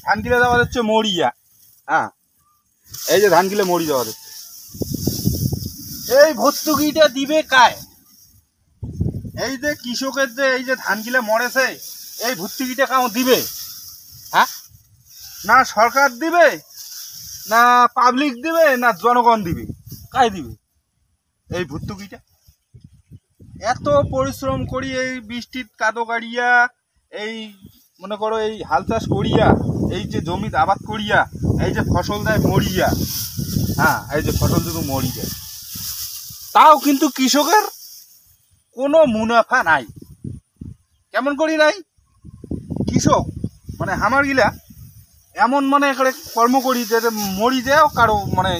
ধান গিলে দেওয়া হচ্ছে মরিয়া। হ্যাঁ, এই যে ধান গিলে মরি দেওয়া হচ্ছে। এই ভর্তুকিটা দিবে কায়? এই যে কৃষকের যে এই যে ধান গিলে মরেছে, এই ভর্তুকিটা কাউ দিবে? হ্যাঁ, না সরকার দিবে, না পাবলিক দিবে, না জনগণ দিবে? কায় দিবে এই ভর্তুকিটা? এত পরিশ্রম করি এই বৃষ্টির কাদো কাড়িয়া, এই মনে করো এই হাল চাষ করিয়া, এই যে জমিতে আবাদ করিয়া, এই যে ফসল দেয় মরিয়া। হ্যাঁ, এই যে ফসল যদি মরি যায়, তাও কিন্তু কৃষকের কোনো মুনাফা নাই। কেমন করি নাই? কৃষক মানে হামার গিলা এমন মানে এখানে কর্ম করি যে মরি যাও কারো মানে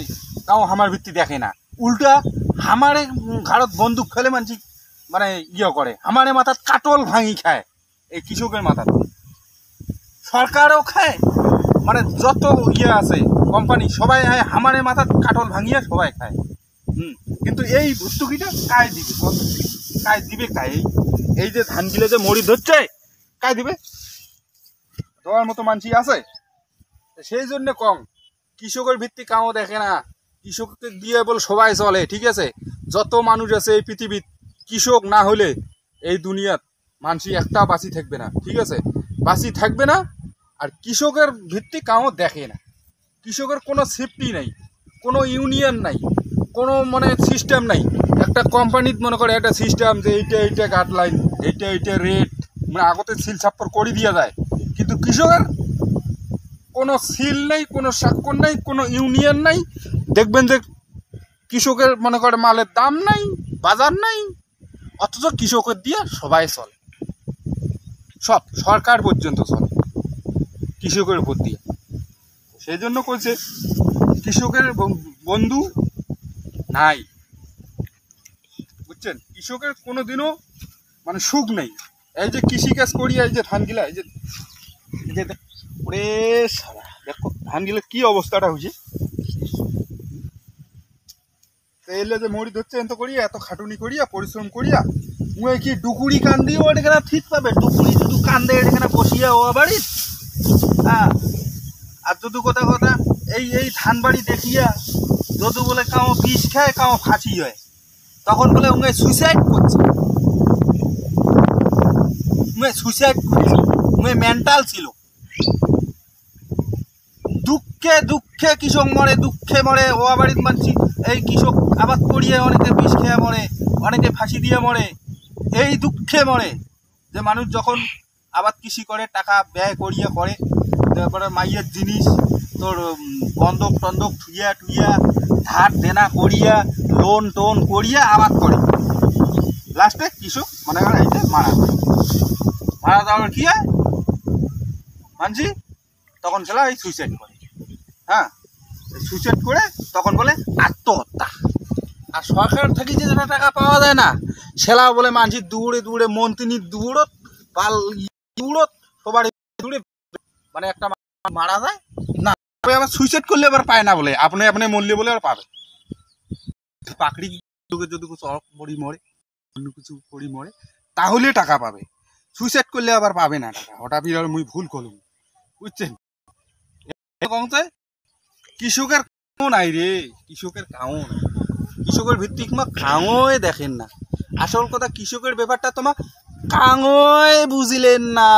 তাও হামার ভিত্তি দেখে না, উল্টা হামারে ঘাড়ত বন্দুক ফেলে মানছি মানে ইয়ে করে, আমারে মাথাত কাটল ভাঙি খায় এই কৃষকের মাথাত। সরকারও খায়, মানে যত ইয়ে আছে কোম্পানি সবাই আমারে মাথাত কাটল ভাঙিয়া সবাই খায়। কিন্তু এই ভর্তুকিটা কায় দিবে? কায় দিবে কায়? এই যে ধান গিলে যে মরি ধরছে, কায় দিবে? দেওয়ার মতো মানসি আছে? সেই জন্য কম কৃষকের ভিত্তি কাও দেখে না। কৃষককে দিয়ে বল সবাই চলে, ঠিক আছে? যত মানুষ আছে এই পৃথিবীর, কৃষক না হলে এই দুনিয়াত মানসি একটা বাঁচি থাকবে না, ঠিক আছে? বাঁচি থাকবে না। আর কৃষকের ভিত্তি কাও দেখে না। কৃষকের কোনো সেফটি নাই, কোনো ইউনিয়ন নাই, কোনো মানে সিস্টেম নাই। একটা কোম্পানিত মনে করে একটা সিস্টেম যে এইটা গাইডলাইন, এইটা রেট, মানে আগতে সিল ছাপ্পর করে দিয়া যায়। কিন্তু কৃষকের কোনো সিল নেই, কোনো স্বাক্ষর নেই, কোনো ইউনিয়ন নাই। দেখবেন যে কৃষকের মনে করে মালের দাম নাই, বাজার নাই, অথচ কৃষকের দিয়ে সবাই চলে, সব সরকার পর্যন্ত চলে কৃষকের উপর দিয়ে। সেই জন্য কইছে কৃষকের বন্ধু নাই, বুঝছেন? কৃষকের কোনো দিনও মানে সুখ নেই। এই যে কৃষিকাজ করি, এই যে ধান গিলা, এই যে ওরে সারা দেখো ধান গিলে কি অবস্থাটা হয়েছে। এলে যে মরি ধরছে এত করিয়া, এত খাটুনি করিয়া, পরিশ্রম করিয়া, মুয়ে কি ডুকুরি কান দিয়ে ওটা ঠিক পাবে? ডুকুরি যদি কান্দে এখানে বসিয়া ও বাড়ি। হ্যাঁ, আর যদি কথা এই ধান বাড়ি দেখিয়া যদি বলে কাউ বিষ খায়, কাউ ফাঁসি হয়, তখন বলে উঙে সুইসাইড করছে, উঙে মেন্টাল ছিল। দুঃখে দুঃখে কৃষক মরে, দুঃখে মরে। ও বাড়ির মানছি এই কৃষক আবাদ করিয়ে অনেকে বিষ খেয়ে মরে, অনেকে ফাঁসি দিয়ে মরে, এই দুঃখে মরে যে মানুষ যখন আবাদ কৃষি করে, টাকা ব্যয় করিয়া করে, তারপরে মাইয়ের জিনিস তোর বন্ধক টন্ধক ঠুইয়া ধার দেনা করিয়া, লোন টোন করিয়া আবাদ করে, লাস্টে কৃষক মনে করে এই যে মারা যাওয়ার কি হয় মানছি, তখন সেটা এই সুইসাইড করে। হ্যাঁ, সুইসাইড করে তখন বলে আত্মহত্যা। আর সরকার থেকে যে টাকা পাওয়া যায় না, সেলা বলে মানসি দূরে মন্ত্রী দূরত পাল দূরত সবার দূরে, মানে একটা মারা যায় না, আবার সুইসাইড করলে আবার পায় না বলে, আপনি মরলে বলে আর পাবে। পাকড়ি যদি কিছু পড়ি মরে, অন্য কিছু পড়ি মরে, তাহলে টাকা পাবে। সুইসাইড করলে আবার পাবে না টাকা। হঠাৎ মুই ভুল করলুম, বুঝছেন? কৃষকের কাও নাই রে, কৃষকের কাও নাই। কৃষকের ভিত্তিক মা কাঙয়ে দেখেন না। আসল কথা কৃষকের ব্যাপারটা তোমার কাঙয়ে বুঝিলেন না।